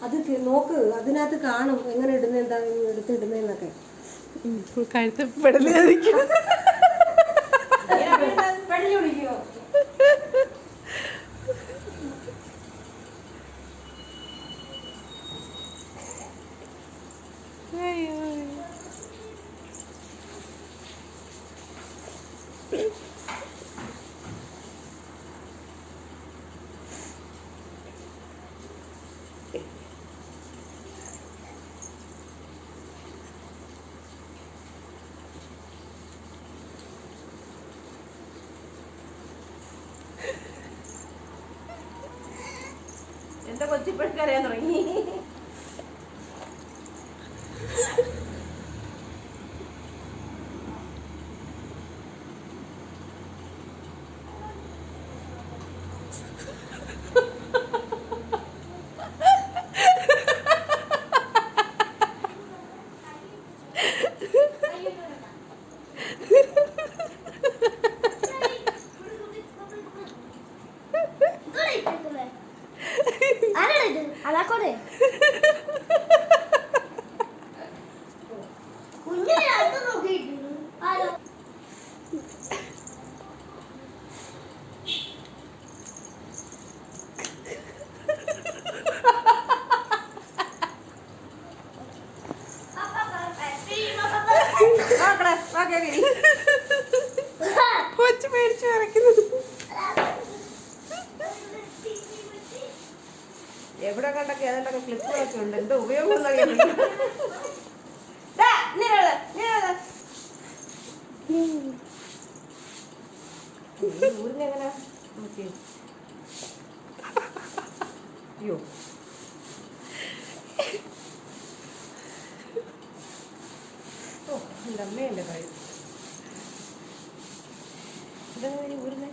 അത് നോക്ക്, അതിനകത്ത് കാണും എങ്ങനെ ഇടുന്ന, എന്താ എടുത്തിടുന്നതെന്നൊക്കെ. കഴുത്ത് പെടലായിരിക്കും. എന്റെ കൊച്ചിപ്പഴക്കറിയാൻ തുടങ്ങി. കൊച്ചു മേടിച്ചു വരയ്ക്കുന്നത് എവിടെ കണ്ടൊക്കെ ഏതാണ്ടൊക്കെ ക്ലിപ്പുകളൊക്കെ ഉണ്ട്. എന്തോ ഉപയോഗം ഊരിനെങ്ങനെ നോക്കി. അയ്യോ ഓ എൻ്റെ അമ്മേൻ്റെ കാര്യം എന്താ ഊരിനെ.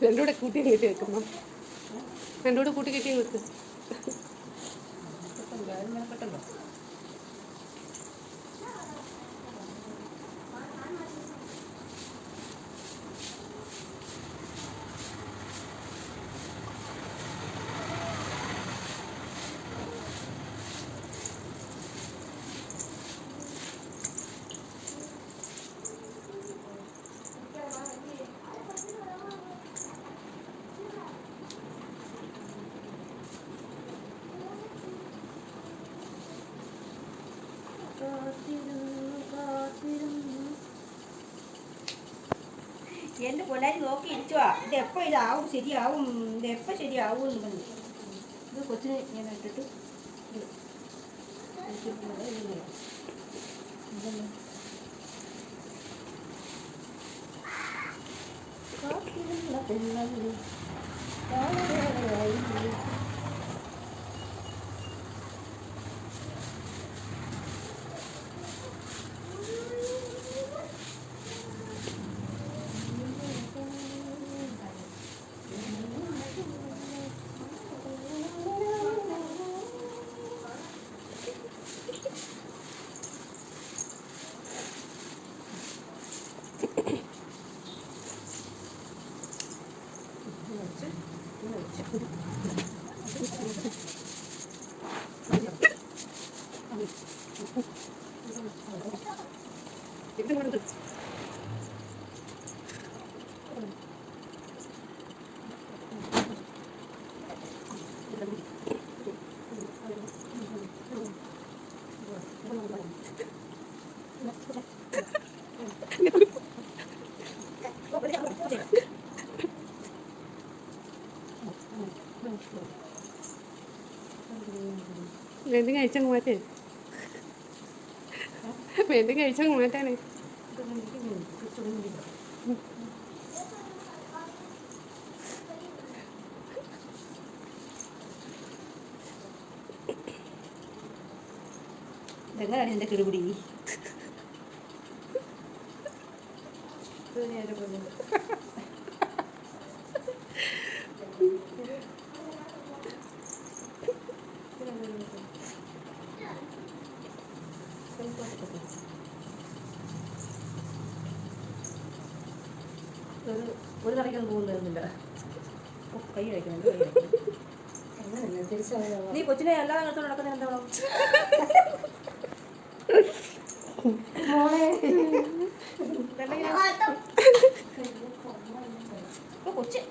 രണ്ടുകൂടെ കൂട്ടി കെട്ടി വെക്കുന്നു. രണ്ടുകൂടെ കൂട്ടി കെട്ടി വെക്കും. എന്റെ പൊന്നാരി നോക്കി ഇരിച്ചുവാ. ഇത് എപ്പോൾ ഇതാവും ശരിയാവും, ഇത് എപ്പോൾ ശരിയാവും എന്ന് പറഞ്ഞു. ഇത് കൊച്ചിന് ഇങ്ങനെ ഇട്ടിട്ട് വേണ്ടി കഴിച്ചങ്ങ് മാറ്റേ വേണ്ടി കഴിച്ചങ്ങ് മാറ്റാനേ. ഇതെങ്ങനെയാണ് ഇതിൻ്റെ കിടുപിടി? ഒരു കറിക്കൊന്നും പോകുന്നില്ല. കൈ കഴിക്കുന്നുണ്ട്. അങ്ങനെയല്ല തിരിച്ചറിയാം. നീ കൊച്ചിനെ എല്ലാ കാലത്തോട് നടക്കുന്ന എന്താണോ മോളെ കൊച്ച്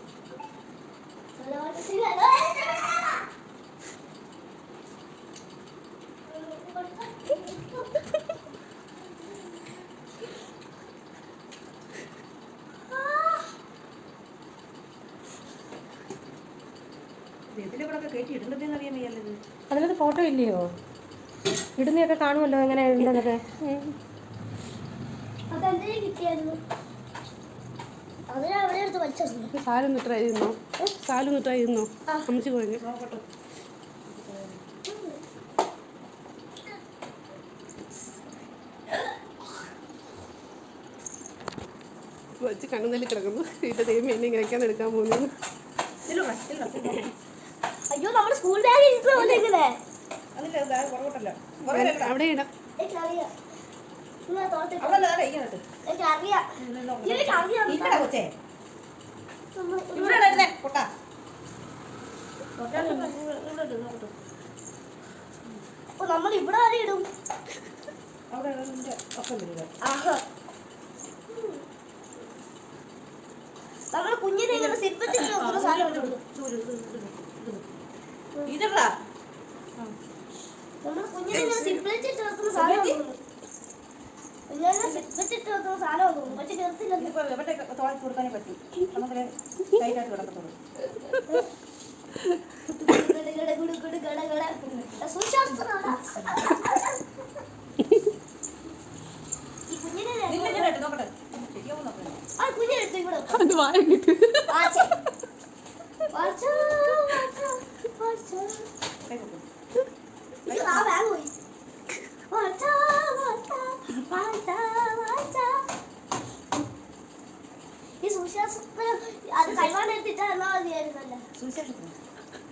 ഇതിലൂടെ കയറ്റി ഇടുന്നതെന്ന് അറിയാൻ വയ്യല്ലത്. അതിനകത്ത് ഫോട്ടോ ഇല്ലയോ? ഇടുന്നതൊക്കെ കാണുമല്ലോ എങ്ങനെ ഉണ്ടെന്നൊക്കെ. സാലൊന്ന് ട്രൈ ചെയ്യുന്നോ? സാലൊന്ന് ട്രൈ ചെയ്യുന്നോ? അമ്മച്ചി പറഞ്ഞു നോക്കട്ടെ. വെച്ച് കണ്ണുനല്ലി കിടക്കുന്നു. വീട്ടിൽ ദൈവം എന്നെ ഇങ്ങനെയൊക്കെയാണ് എടുക്കാൻ പോകുന്നത്. അയ്യോ നമ്മുടെ സ്കൂൾ ബാഗ് ഇരിക്കുന്നല്ലേ? അവിടെ ഇടാം. നമ്മൾ ഇവിടെ വരെ ഇടും. നമ്മൾ കുഞ്ഞിനെ ഇങ്ങനെ സിപ്പത്തിൽ വെക്കുന്ന സാധനം ഇതാ നമ്മൾ കുഞ്ഞിനെ ഇങ്ങനെ സിപ്പലിച്ചിട്ട് വെക്കുന്ന സാധനം ഇങ്ങനെ സിപ്പലിച്ചിട്ട് വെക്കുന്ന സാധനം തോന്നും. പക്ഷെ ചെറുത്തില്ല. എവിടെ തോളി കൊടുക്കാനേ പറ്റി. നമുക്ക് ടൈറ്റായിട്ട് കിടക്കത്തുള്ളൂ. ഈ കുഞ്ഞിനെ നോക്കട്ടെ ശരിയാവും നോക്കട്ടെ. ആ കുഞ്ഞിനെടുത്ത് ഇവിടെ അത് വാങ്ങിട്ട് ആ ബാഗ് പോയി. ഈ സുശാസ്ത്രം അത് കൈവാണെടുത്തിട്ടാ എന്നാ മതിയായിരുന്നല്ലോ.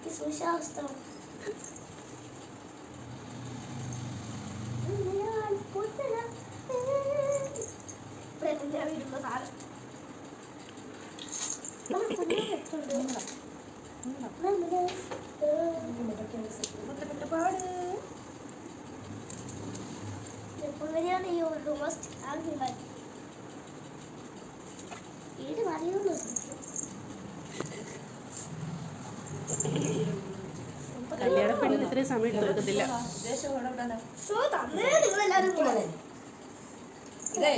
ഈ സുശാസ്ത്രം വീടുള്ള സാധനം എപ്പോഴാണ് ഈ ഒരു മസ്റ്റ് ആഗ്രഹം വീട് മറിയുന്നു. കല്യാണ പെണ്ണിന് ഇത്രയും സമയം എടുക്കത്തില്ല. ഇതേ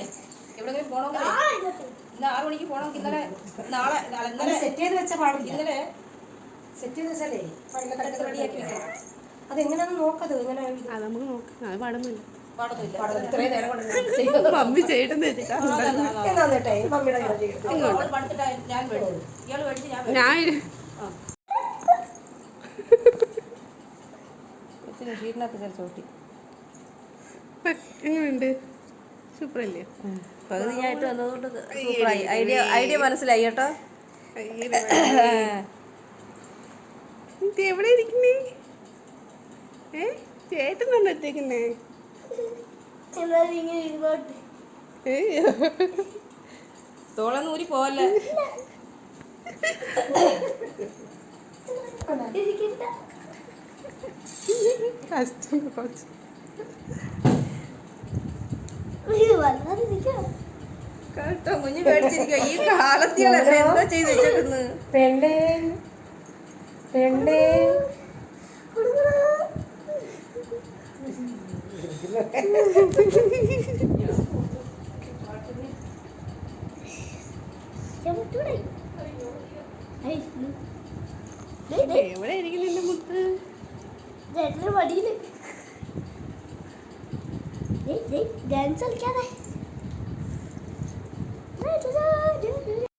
എവിടെങ്കിലും പോകണമെങ്കിൽ ഇന്ന് 6 മണിക്ക് പോകണമെങ്കിൽ ഇന്നലെ നാളെ സെറ്റ് ചെയ്ത് വെച്ച പാടില്ല. ഇന്നലെ സെറ്റ് ചെയ്ത് വെച്ചാലേ റെഡിയാക്കി വെക്കണം. അതെങ്ങനെയാണെന്ന് നോക്കത്. എങ്ങനെ അത് നമുക്ക് നോക്കാം. അത് പാടൊന്നുമില്ല. പാടൊന്നുമില്ല. ഇത്രയും നേരം കൊണ്ട് മമ്മി ചെയ്തെന്ന് വെച്ചിട്ടാ എന്നാന്നേട്ടെ മമ്മിയുടെ അവൾ പണിത്തിട്ട് ഞാൻ മേടിച്ചു. ഇയാൾ മേടിച്ച് ഞാൻ കൊച്ചിന് ഷീറ്റിനകത്ത് കയറി ചോട്ടി. എങ്ങനെയുണ്ട്? സൂപ്പറല്ലേ? പകുതി ഞാൻ ഇട്ട് വന്നതുകൊണ്ട് സൂപ്പറായി. ഐഡിയ മനസ്സിലായി കേട്ടോ. എവിടെ ഇരിക്കുന്നേ? ചേട്ടൻ തന്നെ എത്തിക്കുന്നേ? ഇങ്ങനെ ഇരുന്നോട്ട് തോളൊന്നും ഊരി പോവല്ലേ. കഷ്ടം കുറച്ച് കേട്ടോ. കുഞ്ഞു പേടിച്ചിരിക്കുക. ഈ കാലത്തികളല്ലേ എന്താ ചെയ്ത് വെച്ചേക്കുന്നു. പെണ്ണേ പെണ്ണേ എവിടെ ഇരിക്കുന്നു എന്റെ മുത്ത്? ചേട്ടന് മടിയില് ഡാൻസ് കളിക്കാതെ